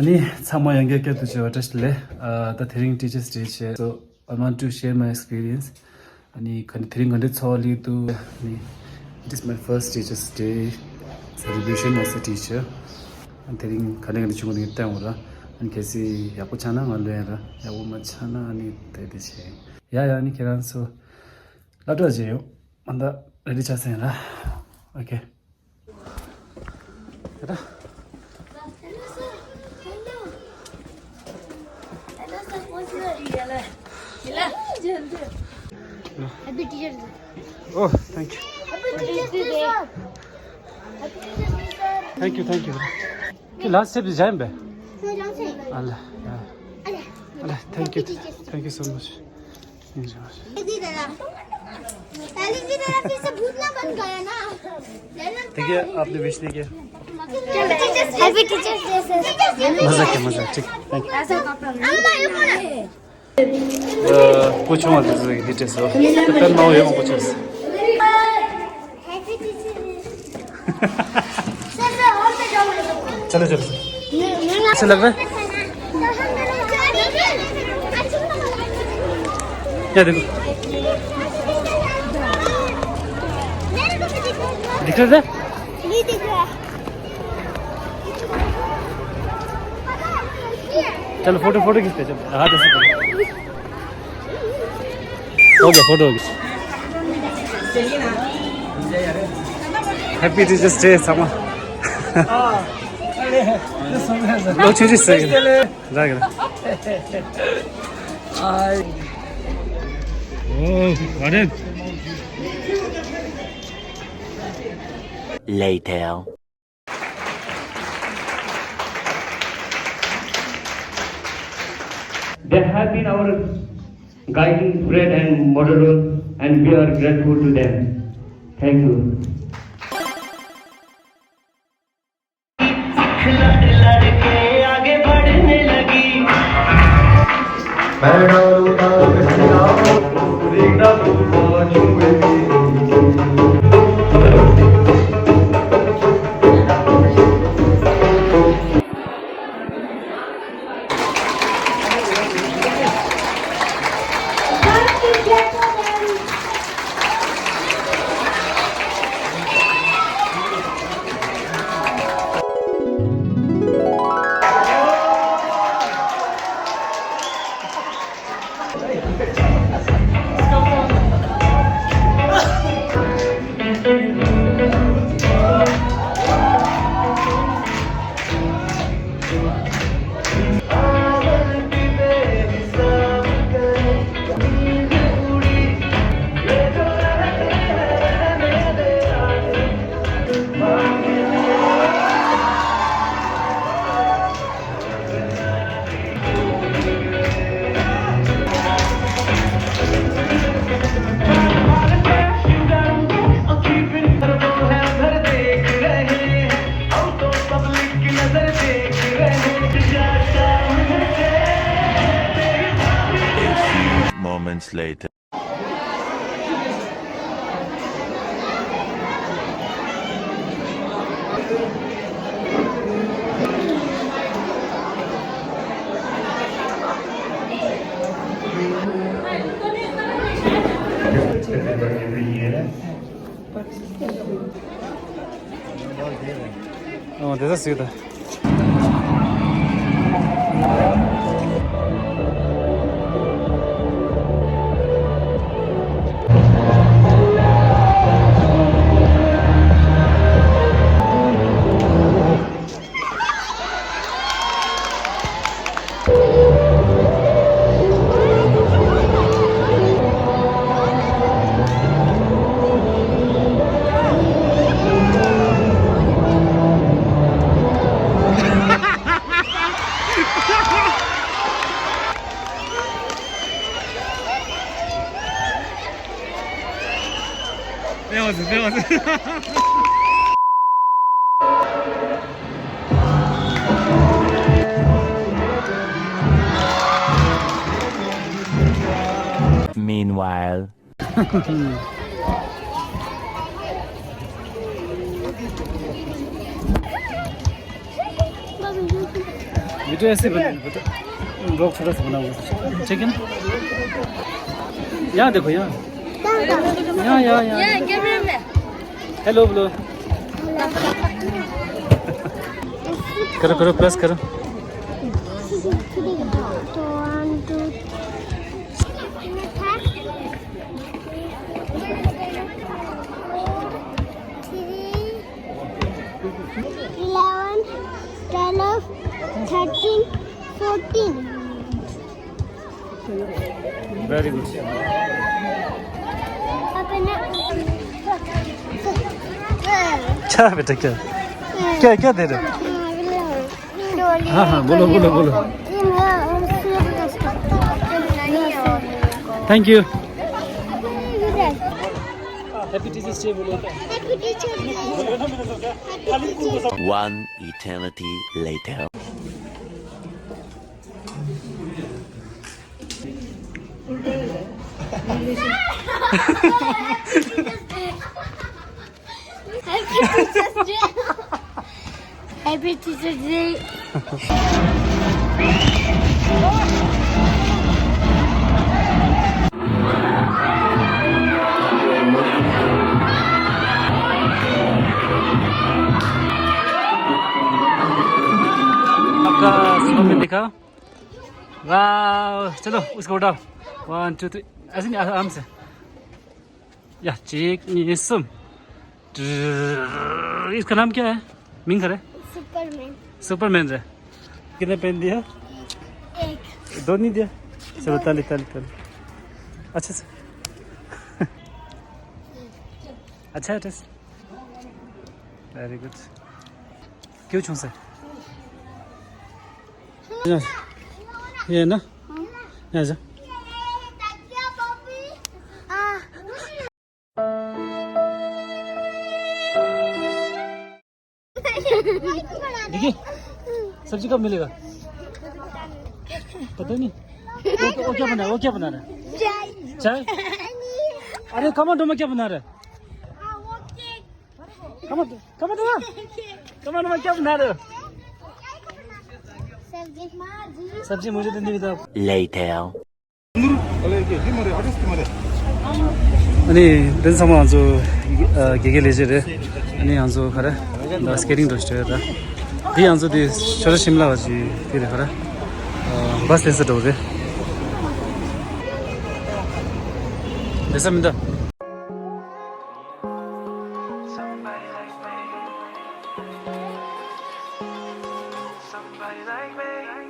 Ani sama yang ke tu je just le the Thiring Teachers Day che. So I want to share my experience. Ani kan Thiring kan choli tu ni it is my first Teachers Day celebration as a teacher. And Thiring kan ngai chung ni ta ora. Ani kesi ya ko chana ngal le ya wo ma chana ani te de che. Ya ani kiran so la do je yo. Anda ready cha sen la. Okay. Kada Happy Teachers Day. Oh, thank you. Happy Teachers Day, sir. Happy Teachers Day, sir. Thank you, thank you. Okay, last step is jam be. Sir, don't say. Allah, Allah, thank you so much. Thank you so much. दीदी दादा जी दादा फिर से भूतना बन गया ना ठीक है आपने विश नहीं किया हैप्पी टीचर्स डे सर मजा ठीक थैंक ऐसा अम्मा ये कौन है यू पूछो मत डिटेल्स हो तो मैं ये पूछो हैप्पी टीचर्स डे सर और पे जाओ चलो अच्छा लग रहा है क्या देखो दिख रहा है नहीं दिख रहा चलो फोटो खींचते चलो हाथ ऐसे करो हो गया फोटो हो गया हैप्पी टीचर्स डे समा लो चीज़ सही जाएगा अरे Later. They have been our guiding thread and model, and we are grateful to them. Thank you. Moments later. 됐어 쓰겠다 배워서 Meanwhile. Video ऐसे बनाओ ब्लॉग छोटा सा बनाओ ठीक है ना यहाँ देखो यहाँ हेलो बोलो करो करो प्लस करो वेरी गुड क्या बेटा क्या क्या क्या दे रहे हाँ हाँ बोलो बोलो बोलो thank you happy teachers day बोलो One eternity later. Happy Teacher's Day. आपका स्नोमैन दिखा वाह चलो उसको उठाओ 1 2 3 ऐसे नहीं आराम से या चेक निसम इसका नाम क्या है मिंगर है Superman. सुपरमैन है कितने पेन दिया एक दो नहीं दिया चलो ताली ताली ताली अच्छा से अच्छा है टेस्ट वेरी गुड क्यों छू से ये ना यहाँ जा देखिए सब्जी कब मिलेगा पता नहीं वो क्या बना रहा है वो क्या बना रहा है चाय अरे कमांडो में क्या बना रहा है कमांडो में क्या बना रहे हो सब्जी मुझे तो नहीं बता Later. अनि रेन्सम्म हान्छु के लेजेर अनि हान्छु खरा स्केटिङ रोस्टर र दी हान्छु दी छोरा शिमला भाजी फिर खरा बस त्यसो ढोरे त्यसो Minda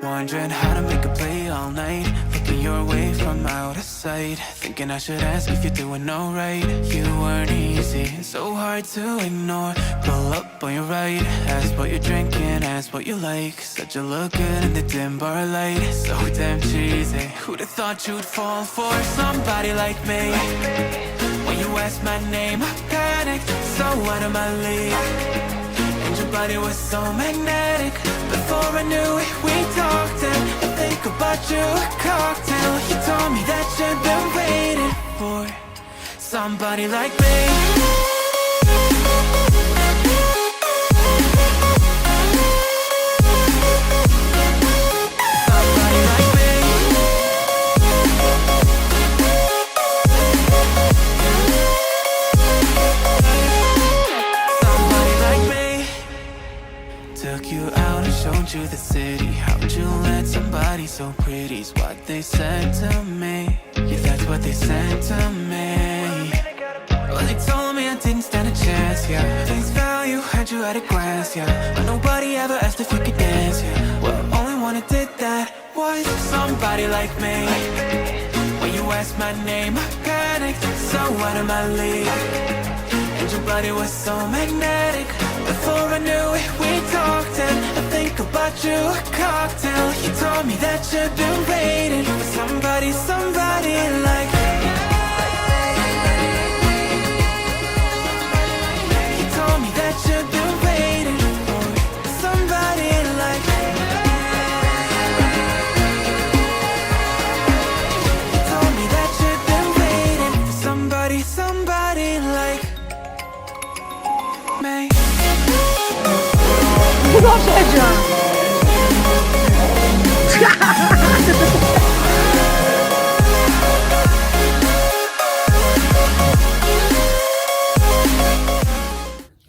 Wondering how to make a play all night. Looking your way from out of sight. Thinking I should ask if you're doing alright. You weren't easy, so hard to ignore. Pull up on your right. Ask what you're drinking, ask what you like. Said you look good in the dim bar light. So damn cheesy. Who'd have thought you'd fall for somebody like me? When you asked my name, I panicked. So out of my league. And your body was so magnetic. Before I knew it, we talked and I think about you a cocktail. You told me that you've been waiting for somebody like me. Somebody like me. Somebody like me. Took you out and showed you the city. How'd you let somebody so pretty's what they said to me? Yeah, that's what they said to me. Well, they told me I didn't stand a chance, yeah. Face value, had you at a glance, yeah. But nobody ever asked if you could dance, yeah. Well, only one who did that was somebody like me. When you asked my name, I panicked, so out of my league. And your body was so magnetic. Before I knew it, we talked and I think about you a cocktail. You told me that you've been waiting for somebody, somebody like me. You told me that you've been waiting for somebody like me. You told me that you've been waiting for somebody, somebody like me. Proszę,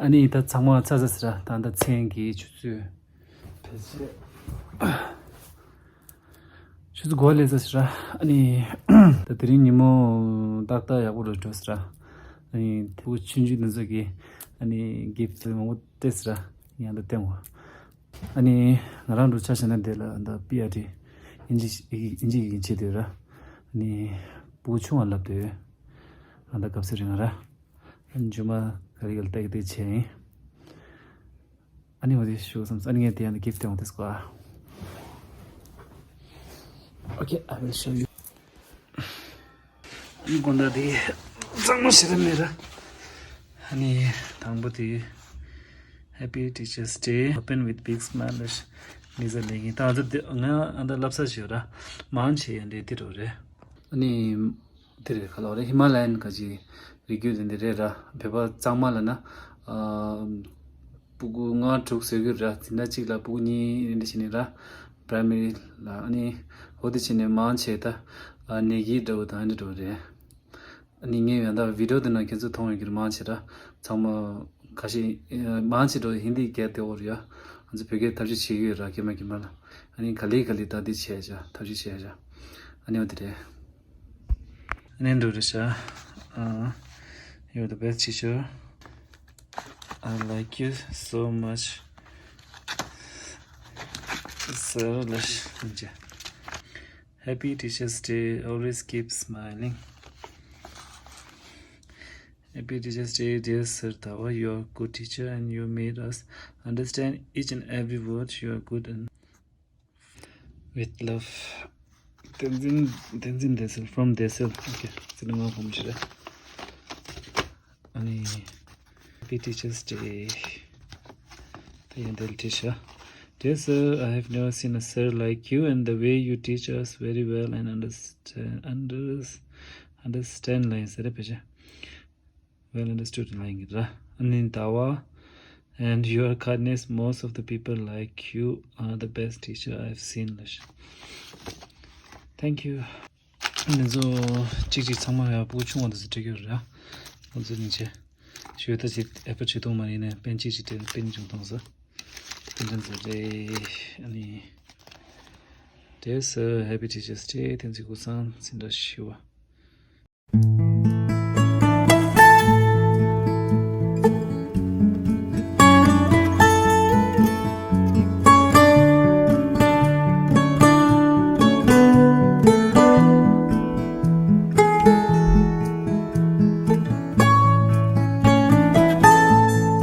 아니 다 장마 찾았으라 단다 챙기 주주 배지 주주 고알레스라 아니 다 드리니모 딱다 야고를 줬으라 아니 그 친구는 저기 아니 기프트 못 됐으라 야도 땡고 아니 나랑도 차시는 데라 다 비아디 인지 인지되라 아니 보충 알랍데 안다 갑스링하라 안주마 가리갈 때게 체 아니 어디 show some 아니 at the end gift on this car okay I will show you 이 건다디 정말 싫습니다 아니 당부디 happy teachers day open with big smile niza legi ta nga anda lapsa shura man che ande tirore ani tire khalore himalayan kaji rigyu den ra beba changmala na pugu nga thuk segir ra tinda chikla pugni inde chinera primary la ani hodi chine man che ta negi do da ande do re ani nge anda video dena kenzu thong gir man che ra changma 가시 마한시도 힌디 개테오리아 안저 베게 답지 치기라 개마기만 아니 갈리 다디 치야자 답지 치야자 아니 어디래 안엔도르샤 you're the best teacher I like you so much so let's happy teachers day always keep smiling Happy Teachers Day, dear Sir Dawa. You are a good teacher and you made us understand each and every word. You are good and with love. Tenzin Desel from Desel. Okay, sitting on home. Happy Teachers Day. Teacher. Dear Sir, I have never seen a sir like you, and the way you teach us very well and understand lines. Well understood language. Dawa and your kindness, most of the people like you are the best teacher I've seen. Thank you. So, chichi samaya puchung on the trigger. Also, niche. She was it ever chito marine, penchi ten pinching tonsa. Any there's a happy teacher's day, Tenzin Kusan, Sinda Shiva.